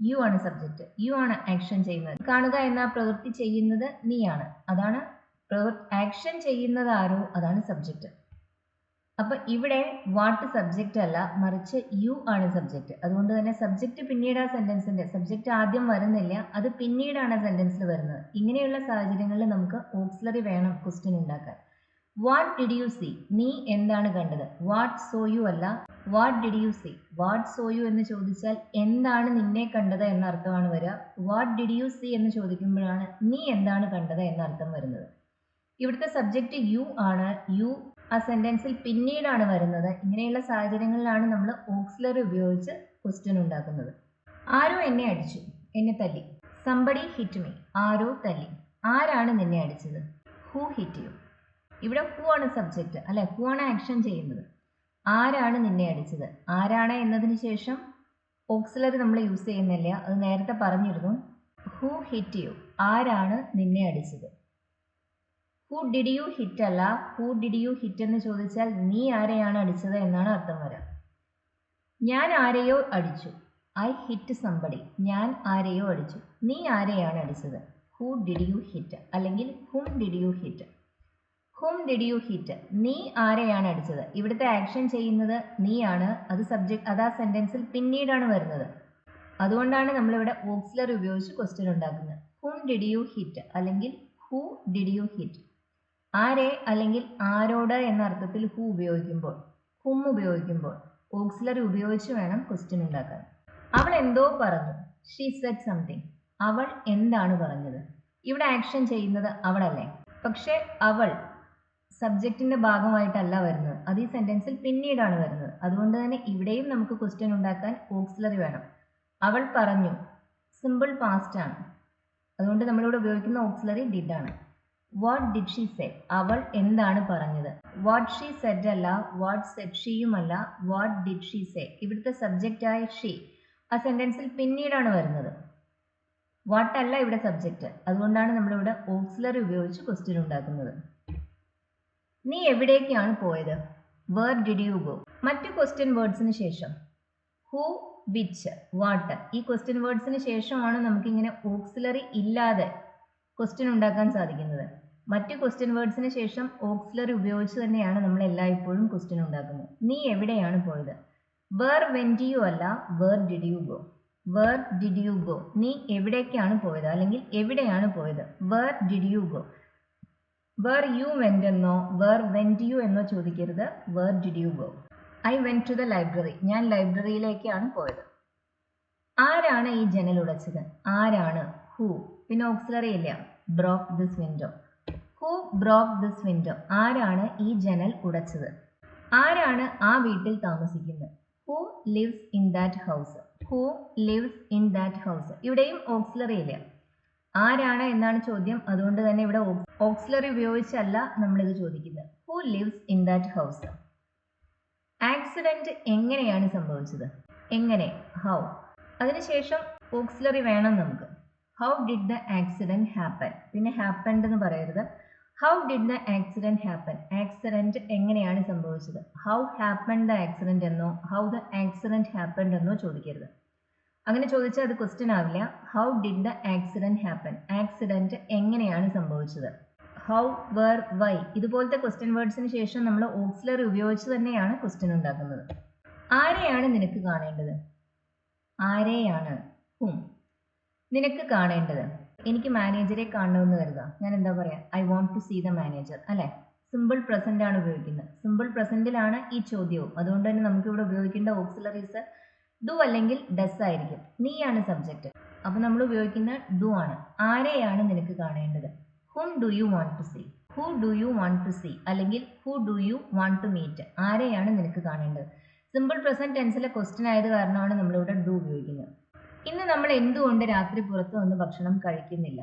യു ആണ് സബ്ജക്റ്റ്. യു ആണ് ആക്ഷൻ ചെയ്യുന്നത്. കാണുക എന്ന പ്രവൃത്തി ചെയ്യുന്നത് നീയാണ്. അതാണ് ആക്ഷൻ ചെയ്യുന്നത് ആരോ, അതാണ് സബ്ജക്റ്റ്. അപ്പൊ ഇവിടെ വാട്ട് സബ്ജക്റ്റ് അല്ല, മറിച്ച് യു ആണ് സബ്ജക്റ്റ്. അതുകൊണ്ട് തന്നെ സബ്ജക്റ്റ് പിന്നീട് ആ സെന്റൻസിന്റെ സബ്ജക്റ്റ് ആദ്യം വരുന്നില്ല, അത് പിന്നീടാണ് ആ സെന്റൻസിൽ വരുന്നത്. ഇങ്ങനെയുള്ള സാഹചര്യങ്ങളിൽ നമുക്ക് ഓക്സിലറി വേണം ക്വസ്റ്റ്യൻ ഉണ്ടാക്കാൻ. What did you see? നീ എന്താണ് കണ്ടത്? വാട്ട് സോ യു അല്ല, what did you see. What saw you എന്ന് ചോദിച്ചാൽ എന്താണ് നിന്നെ കണ്ടത് എന്ന അർത്ഥമാണ് വരിക. വാട്ട് ഡിഡ് യു സീ എന്ന് ചോദിക്കുമ്പോഴാണ് നീ എന്താണ് കണ്ടത് എന്ന അർത്ഥം വരുന്നത്. ഇവിടുത്തെ സബ്ജക്റ്റ് യു ആണ്. യു ആ സെന്റൻസിൽ പിന്നീടാണ് വരുന്നത്. ഇങ്ങനെയുള്ള സാഹചര്യങ്ങളിലാണ് നമ്മൾ ഓക്സിലറി ഉപയോഗിച്ച് ക്വസ്റ്റ്യൻ ഉണ്ടാക്കുന്നത്. ആരോ എന്നെ അടിച്ചു, എന്നെ തല്ലി. Somebody hit me. ആരോ തല്ലി. ആരാണ് നിന്നെ അടിച്ചത്? Who hit U. ഇവിടെ ഹൂ ആണ് സബ്ജക്റ്റ് അല്ലെ, ഹൂ ആണ് ആക്ഷൻ ചെയ്യുന്നത്. ആരാണ് നിന്നെ അടിച്ചത്? ആരാണ് എന്നതിന് ശേഷം ഓക്സിലറി നമ്മൾ യൂസ് ചെയ്യുന്നില്ല, അത് നേരത്തെ പറഞ്ഞിരുന്നു. Who hit U. ആരാണ് നിന്നെ അടിച്ചത്? ഹൂ ഡിഡ് യു ഹിറ്റ് അല്ല, ഹൂ ഡിഡ് യു ഹിറ്റ് എന്ന് ചോദിച്ചാൽ നീ ആരെയാണ് അടിച്ചത് എന്നാണ് അർത്ഥം വരാം. ഞാൻ ആരെയോ അടിച്ചു. I hit somebody. ഞാൻ ആരെയോ അടിച്ചു. നീ ആരെയാണ് അടിച്ചത്? ഹൂ ഡിഡ് യു ഹിറ്റ് അല്ലെങ്കിൽ whom did you hit. Whom did you hit. നീ ആരെയാണ് അടിച്ചത്? ഇവിടുത്തെ ആക്ഷൻ ചെയ്യുന്നത് നീയാണ്. അത് സബ്ജക്ട്, അത് ആ സെന്റൻസിൽ പിന്നീടാണ് വരുന്നത്. അതുകൊണ്ടാണ് നമ്മളിവിടെ ഓക്സിലറി ഉപയോഗിച്ച് ക്വസ്റ്റ്യൻ ഉണ്ടാക്കുന്നത്. ഹും ഡിഡ് യു ഹിറ്റ് അല്ലെങ്കിൽ ഹൂ ഡിഡ് യു ഹിറ്റ്. ആരെ അല്ലെങ്കിൽ ആരോട് എന്ന അർത്ഥത്തിൽ ഹൂ ഉപയോഗിക്കുമ്പോൾ, ഹും ഉപയോഗിക്കുമ്പോൾ ഓക്സിലറി ഉപയോഗിച്ച് വേണം ക്വസ്റ്റ്യൻ ഉണ്ടാക്കാൻ. അവൾ എന്തോ പറഞ്ഞു. She said something. അവൾ എന്താണ് പറഞ്ഞത്? ഇവിടെ ആക്ഷൻ ചെയ്യുന്നത് അവളല്ലേ, പക്ഷെ അവൾ സബ്ജക്റ്റിന്റെ ഭാഗമായിട്ടല്ല വരുന്നത്, അത് ഈ സെന്റൻസിൽ പിന്നീടാണ് വരുന്നത്. അതുകൊണ്ട് തന്നെ ഇവിടെയും നമുക്ക് ക്വസ്റ്റ്യൻ ഉണ്ടാക്കാൻ ഓക്സിലറി വേണം. അവൾ പറഞ്ഞു സിമ്പിൾ പാസ്റ്റ് ആണ്, അതുകൊണ്ട് നമ്മളിവിടെ ഉപയോഗിക്കുന്ന ഓക്സിലറി ഡിഡ് ആണ്. What did she say? അവൾ എന്താണ് പറഞ്ഞത്? വാട്ട് ഷീ സെഡ് അല്ല, വാട്ട് സെഡ് ഷീയും അല്ല, വാട്ട് ഡിഡ് ഷീ സേ. ഇവിടുത്തെ സബ്ജക്റ്റായ ഷീ ആ സെന്റൻസിൽ പിന്നീടാണ് വരുന്നത്. വാട്ട് അല്ല ഇവിടെ സബ്ജക്റ്റ്, അതുകൊണ്ടാണ് നമ്മളിവിടെ ഓക്സിലറി ഉപയോഗിച്ച് ക്വസ്റ്റ്യൻ ഉണ്ടാക്കുന്നത്. നീ എവിടേക്കാണ് പോയത്? Where did you go. മറ്റ് ക്വസ്റ്റ്യൻ വേർഡ്സിന് ശേഷം ഹൂ, വിച്ച്, വാട്ട്, ഈ ക്വസ്റ്റ്യൻ വേർഡ്സിന് ശേഷമാണ് നമുക്കിങ്ങനെ ഓക്സിലറി ഇല്ലാതെ ക്വസ്റ്റ്യൻ ഉണ്ടാക്കാൻ സാധിക്കുന്നത്. മറ്റ് ക്വസ്റ്റ്യൻ വേർഡ്സിന് ശേഷം ഓക്സിലറി ഉപയോഗിച്ച് തന്നെയാണ് നമ്മൾ എല്ലായ്പ്പോഴും ക്വസ്റ്റ്യൻ ഉണ്ടാക്കുന്നത്. നീ എവിടെയാണ് പോയത്? വേർ വെന്റ് യു അല്ല, where did you go. Where did you go. നീ എവിടേക്കാണ് പോയത് അല്ലെങ്കിൽ എവിടെയാണ് പോയത്? Where did you go. Where you went എന്നോ വേർ വെന്റ് യു എന്നോ ചോദിക്കരുത്. Where did you go. I went to the library. ഞാൻ ലൈബ്രറിയിലേക്കാണ് പോയത്. ആരാണ് ഈ ജനൽ ഉടച്ചത്? ആരാണ്? ഹൂ. പിന്നെ ഓക്സിലറി ഇല്ല, broke this window. Who broke this window. ആരാണ് ഈ ജനൽ ഉടച്ചത്? ആരാണ് ആ വീട്ടിൽ താമസിക്കുന്നത്? Who lives in that house. Who lives in that house. ഇവിടെയും ഓക്സിലറി ഇല്ല, ആരാണ് എന്നാണ് ചോദ്യം. അതുകൊണ്ട് തന്നെ ഇവിടെ ഓക്സിലറി ഉപയോഗിച്ചല്ല നമ്മളിത് ചോദിക്കുന്നത്. Who lives in that house. Accident എങ്ങനെയാണ് സംഭവിച്ചത്? എങ്ങനെ, ഹൗ. അതിനുശേഷം ഓക്സിലറി വേണം നമുക്ക്. How did the accident happen. പിന്നെ ഹാപ്പൻഡ് എന്ന് പറയരുത്. How did the accident happen. Accident എങ്ങനെയാണ് സംഭവിച്ചത്? ഹൗ ഹാപ്പൻ ദ ആക്സിഡന്റ് എന്നോ ഹൗ ദ ആക്സിഡന്റ് ഹാപ്പൻഡ് എന്നോ ചോദിക്കരുത്. അങ്ങനെ ചോദിച്ചാൽ അത് ക്വസ്റ്റ്യൻ ആവില്ല. How did the accident happen. Accident എങ്ങനെയാണ് സംഭവിച്ചത്? How, where, why. ഇതുപോലത്തെ ക്വസ്റ്റ്യൻ വേർഡ്സിന് ശേഷം നമ്മൾ ഓക്സിലറി ഉപയോഗിച്ച് തന്നെയാണ് ക്വസ്റ്റ്യൻ ഉണ്ടാക്കുന്നത്. ആരെയാണ് നിനക്ക് കാണേണ്ടത്? ആരെയാണ്? ഹും. നിനക്ക് കാണേണ്ടത്, എനിക്ക് മാനേജറെ കാണണമെന്ന് കരുതുക. ഞാൻ എന്താ പറയാ? I want to see the manager അല്ലെ. സിമ്പിൾ പ്രസന്റ് ആണ് ഉപയോഗിക്കുന്നത്. സിമ്പിൾ പ്രസന്റിലാണ് ഈ ചോദ്യവും. അതുകൊണ്ട് തന്നെ നമുക്ക് ഇവിടെ ഉപയോഗിക്കേണ്ട ഓക്സിലറീസ് ഡു അല്ലെങ്കിൽ ഡസ് ആയിരിക്കും. നീയാണ് സബ്ജക്റ്റ്, അപ്പൊ നമ്മൾ ഉപയോഗിക്കുന്ന ഡു ആണ്. ആരെയാണ് നിനക്ക് കാണേണ്ടത്? Whom do you want to see. Who do you want to see അല്ലെങ്കിൽ who do you want to meet. ആരെയാണ് നിനക്ക് കാണേണ്ടത്? സിമ്പിൾ പ്രസന്റ് ടെൻസിലെ ക്വസ്റ്റ്യൻ ആയത് കാരണമാണ് നമ്മളിവിടെ ഡു ഉപയോഗിക്കുന്നത്. ഇന്ന് നമ്മൾ എന്തുകൊണ്ട് രാത്രി പുറത്തു വന്ന് ഭക്ഷണം കഴിക്കുന്നില്ല?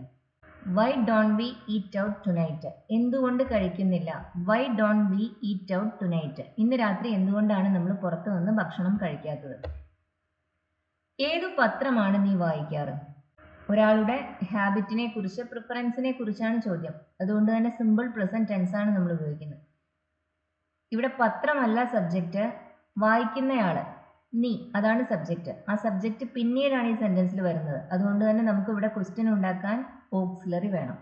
Why don't we eat out tonight. എന്തുകൊണ്ട് കഴിക്കുന്നില്ല? Why don't we eat out tonight. ഇന്ന് രാത്രി എന്തുകൊണ്ടാണ് നമ്മൾ പുറത്തു വന്ന് ഭക്ഷണം കഴിക്കാത്തത്? ഏതു പത്രമാണ് നീ വായിക്കാറ്? ഒരാളുടെ ഹാബിറ്റിനെ കുറിച്ച് പ്രിഫറൻസിനെ കുറിച്ചാണ് ചോദ്യം. അതുകൊണ്ട് തന്നെ സിമ്പിൾ പ്രസന്റ് ടെൻസ് ആണ് നമ്മൾ ഉപയോഗിക്കുന്നത്. ഇവിടെ പത്രമല്ല സബ്ജക്റ്റ്, വായിക്കുന്നയാള് നീ അതാണ് സബ്ജക്റ്റ്. ആ സബ്ജക്റ്റ് പിന്നീടാണ് ഈ സെന്റൻസിൽ വരുന്നത്. അതുകൊണ്ട് തന്നെ നമുക്ക് ഇവിടെ ക്വസ്റ്റ്യൻ ഉണ്ടാക്കാൻ ഓക്സിലറി വേണം.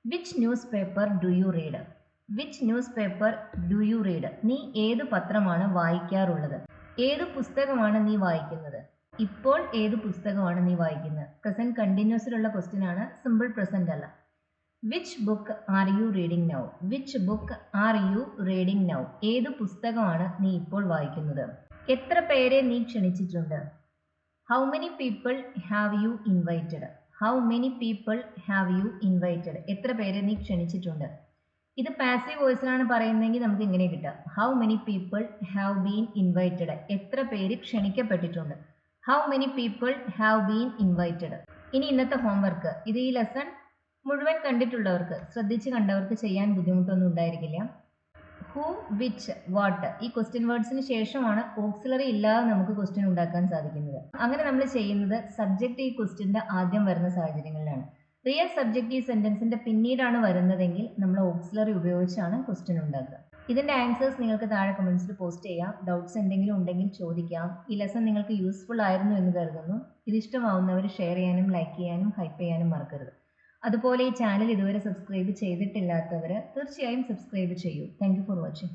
Which news paper do you read? Which news paper do you read? നീ ഏത് പത്രമാണ് വായിക്കാറുള്ളത്? ഏത് പുസ്തകമാണ് നീ വായിക്കുന്നത്? ഇപ്പോൾ ഏത് പുസ്തകമാണ് നീ വായിക്കുന്നത്? പ്രസന്റ് കണ്ടിന്യൂസിലുള്ള ക്വസ്റ്റ്യൻ ആണ്, സിമ്പിൾ പ്രസന്റ് അല്ല. Which book are you reading now? Which book are you reading now? ഏത് പുസ്തകമാണ് നീ ഇപ്പോൾ വായിക്കുന്നത്? എത്ര പേരെ നീ ക്ഷണിച്ചിട്ടുണ്ട്? How many people have you invited? How many people have you invited? എത്ര പേരെ നീ ക്ഷണിച്ചിട്ടുണ്ട്? ഇത് പാസീവ് വോയിസിലാണ് പറയുന്നതെങ്കിൽ നമുക്ക് ഇങ്ങനെ കിട്ടാം, how many people have been invited? എത്ര പേര് ക്ഷണിക്കപ്പെട്ടിട്ടുണ്ട്? How many people have been invited? ഇനി ഇന്നത്തെ ഹോംവർക്ക്, ഇത് ഈ ലെസൺ മുഴുവൻ കണ്ടിട്ടുള്ളവർക്ക്, ശ്രദ്ധിച്ച് കണ്ടവർക്ക് ചെയ്യാൻ ബുദ്ധിമുട്ടൊന്നും ഉണ്ടായിരിക്കില്ല. ഹൂ, വിച്ച്, വാട്ട് ഈ ക്വസ്റ്റ്യൻ വേർഡ്സിന് ശേഷമാണ് ഓക്സിലറി ഇല്ലാതെ നമുക്ക് ക്വസ്റ്റ്യൻ ഉണ്ടാക്കാൻ സാധിക്കുന്നത്. അങ്ങനെ നമ്മൾ ചെയ്യുന്നത് സബ്ജക്റ്റ് ഈ ക്വസ്റ്റ്യൻ്റെ ആദ്യം വരുന്ന സാഹചര്യങ്ങളിലാണ്. റിയൽ സബ്ജക്റ്റ് ഈ സെന്റൻസിന്റെ പിന്നീടാണ് വരുന്നതെങ്കിൽ നമ്മൾ ഓക്സിലറി ഉപയോഗിച്ചാണ് ക്വസ്റ്റ്യൻ ഉണ്ടാക്കുക. ഇതിന്റെ ആൻസേഴ്സ് നിങ്ങൾക്ക് താഴെ കമന്റ്സിൽ പോസ്റ്റ് ചെയ്യാം. ഡൗട്ട്സ് എന്തെങ്കിലും ഉണ്ടെങ്കിൽ ചോദിക്കാം. ഈ ലെസൺ നിങ്ങൾക്ക് യൂസ്ഫുൾ ആയിരുന്നു എന്ന് കരുതുന്നു. ഇത് ഇഷ്ടമാവുന്നവർ ഷെയർ ചെയ്യാനും ലൈക്ക് ചെയ്യാനും ഹൈപ്പ് ചെയ്യാനും മറക്കരുത്. അതുപോലെ ഈ ചാനൽ ഇതുവരെ സബ്സ്ക്രൈബ് ചെയ്തിട്ടില്ലാത്തവർ തീർച്ചയായും സബ്സ്ക്രൈബ് ചെയ്യൂ. Thank you for watching.